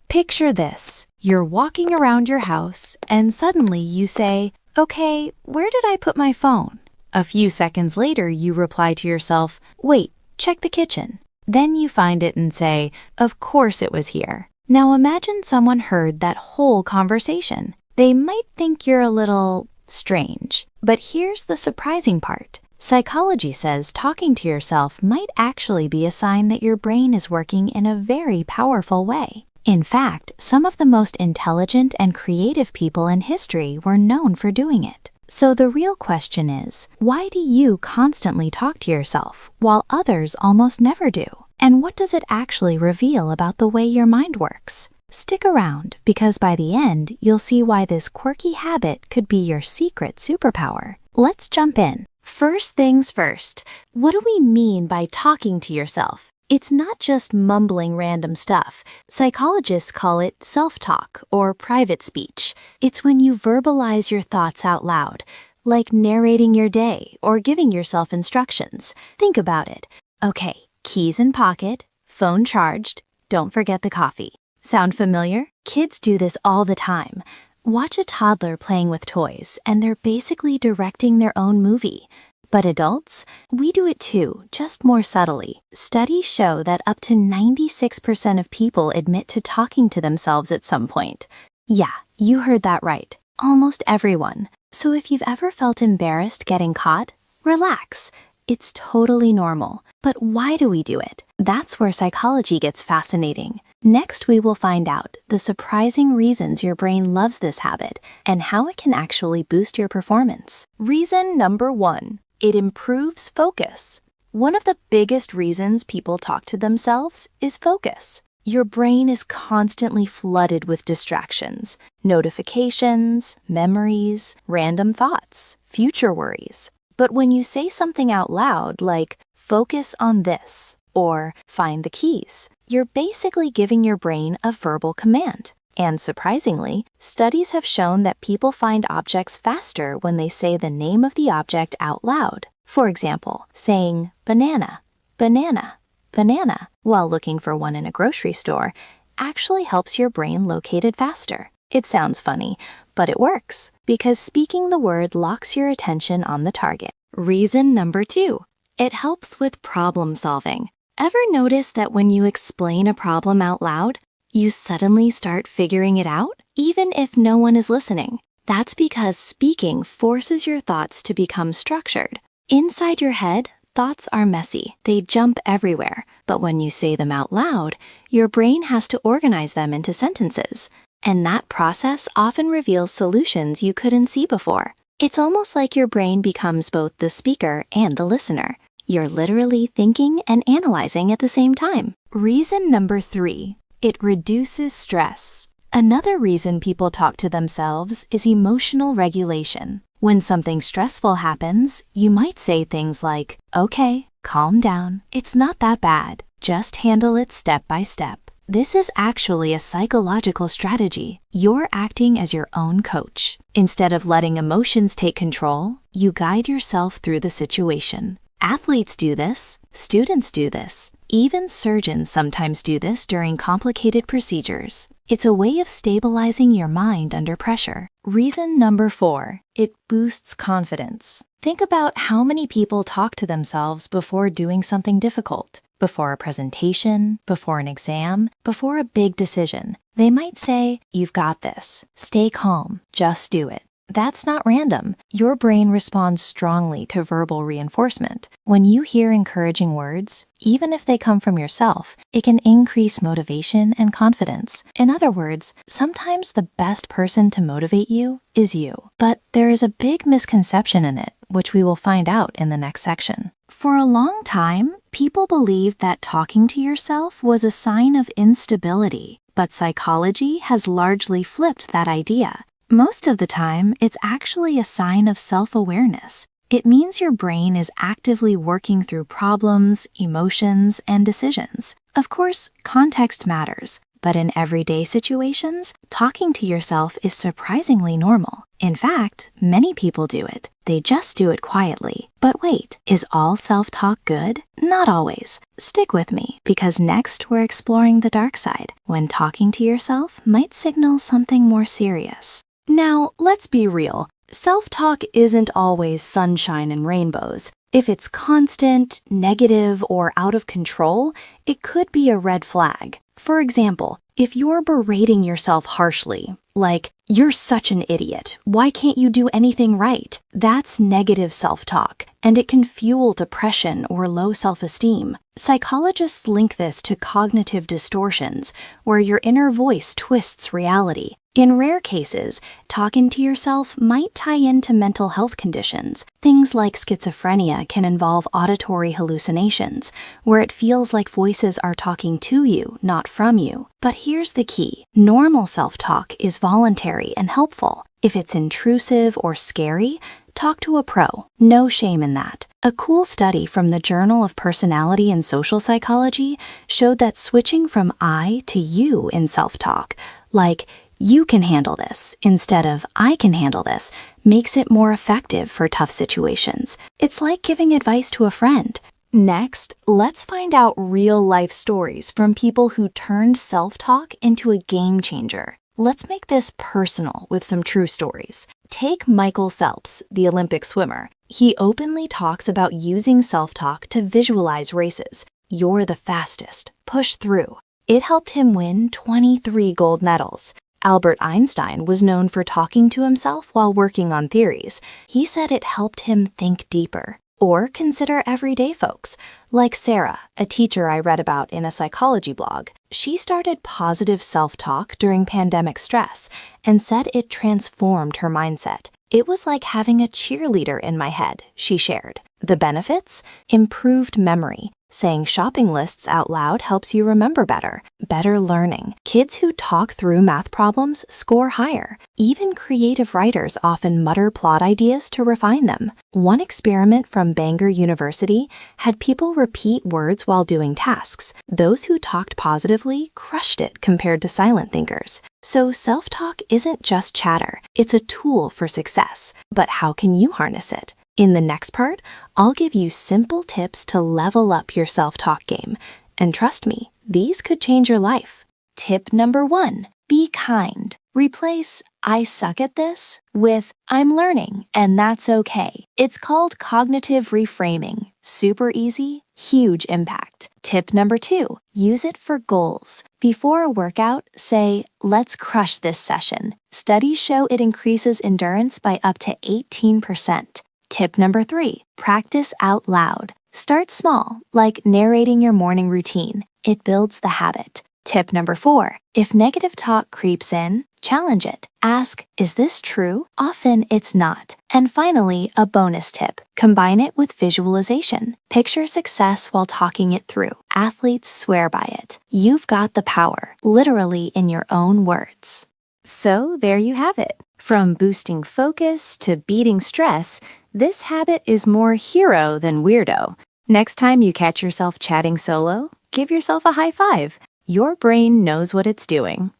Picture this. You're walking around your house and suddenly you say, "Okay, where did I put my phone?" A few seconds later, you reply to yourself, "Wait, check the kitchen." Then you find it and say, "Of course it was here." Now imagine someone heard that whole conversation. They might think you're a little strange. But here's the surprising part. Psychology says talking to yourself might actually be a sign that your brain is working in a very powerful way. In fact, some of the most intelligent and creative people in history were known for doing it. So the real question is, why do you constantly talk to yourself while others almost never do? And what does it actually reveal about the way your mind works? Stick around, because by the end, you'll see why this quirky habit could be your secret superpower. Let's jump in. First things first, what do we mean by talking to yourself? It's not just mumbling random stuff. Psychologists call it self-talk or private speech. It's when you verbalize your thoughts out loud, like narrating your day or giving yourself instructions. Think about it. Okay, keys in pocket, phone charged, don't forget the coffee. Sound familiar? Kids do this all the time. Watch a toddler playing with toys, and they're basically directing their own movie. But adults, we do it too, just more subtly. Studies show that up to 96% of people admit to talking to themselves at some point. Yeah, you heard that right. Almost everyone. So if you've ever felt embarrassed getting caught, relax. It's totally normal. But why do we do it? That's where psychology gets fascinating. Next, we will find out the surprising reasons your brain loves this habit and how it can actually boost your performance. Reason number 1. It improves focus. One of the biggest reasons people talk to themselves is focus. Your brain is constantly flooded with distractions, notifications, memories, random thoughts, future worries. But when you say something out loud like, "Focus on this," or "Find the keys," you're basically giving your brain a verbal command. And surprisingly, studies have shown that people find objects faster when they say the name of the object out loud. For example, saying banana, banana, banana while looking for one in a grocery store actually helps your brain locate it faster. It sounds funny, but it works because speaking the word locks your attention on the target. Reason number 2. It helps with problem solving. Ever notice that when you explain a problem out loud, you suddenly start figuring it out, even if no one is listening? That's because speaking forces your thoughts to become structured. Inside your head, thoughts are messy. They jump everywhere. But when you say them out loud, your brain has to organize them into sentences. And that process often reveals solutions you couldn't see before. It's almost like your brain becomes both the speaker and the listener. You're literally thinking and analyzing at the same time. Reason number 3. It reduces stress. Another reason people talk to themselves is emotional regulation. When something stressful happens, you might say things like, "Okay, calm down. It's not that bad. Just handle it step by step." This is actually a psychological strategy. You're acting as your own coach. Instead of letting emotions take control, you guide yourself through the situation. Athletes do this, students do this, even surgeons sometimes do this during complicated procedures. It's a way of stabilizing your mind under pressure. Reason number 4, it boosts confidence. Think about how many people talk to themselves before doing something difficult, before a presentation, before an exam, before a big decision. They might say, "You've got this. Stay calm. Just do it." That's not random. Your brain responds strongly to verbal reinforcement. When you hear encouraging words, even if they come from yourself, it can increase motivation and confidence. In other words, sometimes the best person to motivate you is you. But there is a big misconception in it, which we will find out in the next section. For a long time, people believed that talking to yourself was a sign of instability, but psychology has largely flipped that idea. Most of the time, it's actually a sign of self-awareness. It means your brain is actively working through problems, emotions, and decisions. Of course, context matters, but in everyday situations, talking to yourself is surprisingly normal. In fact, many people do it. They just do it quietly. But wait, is all self-talk good? Not always. Stick with me, because next we're exploring the dark side, when talking to yourself might signal something more serious. Now, let's be real. Self-talk isn't always sunshine and rainbows. If it's constant, negative, or out of control, it could be a red flag. For example, if you're berating yourself harshly, like, "You're such an idiot, why can't you do anything right?" That's negative self-talk, and it can fuel depression or low self-esteem. Psychologists link this to cognitive distortions, where your inner voice twists reality. In rare cases, talking to yourself might tie into mental health conditions. Things like schizophrenia can involve auditory hallucinations, where it feels like voices are talking to you, not from you. But here's the key. Normal self-talk is voluntary and helpful. If it's intrusive or scary, talk to a pro. No shame in that. A cool study from the Journal of Personality and Social Psychology showed that switching from I to you in self-talk, like, "You can handle this," instead of "I can handle this," makes it more effective for tough situations. It's like giving advice to a friend. Next, let's find out real-life stories from people who turned self-talk into a game changer. Let's make this personal with some true stories. Take Michael Phelps, the Olympic swimmer. He openly talks about using self-talk to visualize races. "You're the fastest. Push through." It helped him win 23 gold medals. Albert Einstein was known for talking to himself while working on theories. He said it helped him think deeper. Or consider everyday folks, like Sarah, a teacher I read about in a psychology blog. She started positive self-talk during pandemic stress and said it transformed her mindset. "It was like having a cheerleader in my head," she shared. The benefits? Improved memory. Saying shopping lists out loud helps you remember better. Better learning. Kids who talk through math problems score higher. Even creative writers often mutter plot ideas to refine them. One experiment from Bangor University had people repeat words while doing tasks. Those who talked positively crushed it compared to silent thinkers. So self-talk isn't just chatter. It's a tool for success. But how can you harness it? In the next part, I'll give you simple tips to level up your self-talk game. And trust me, these could change your life. Tip number 1, be kind. Replace "I suck at this" with "I'm learning, and that's okay." It's called cognitive reframing. Super easy, huge impact. Tip number 2, use it for goals. Before a workout, say, "Let's crush this session." Studies show it increases endurance by up to 18%. Tip number 3, practice out loud. Start small, like narrating your morning routine. It builds the habit. Tip number 4, if negative talk creeps in, challenge it. Ask, "Is this true?" Often it's not. And finally, a bonus tip. Combine it with visualization. Picture success while talking it through. Athletes swear by it. You've got the power, literally in your own words. So there you have it. From boosting focus to beating stress, this habit is more hero than weirdo. Next time you catch yourself chatting solo, give yourself a high five. Your brain knows what it's doing.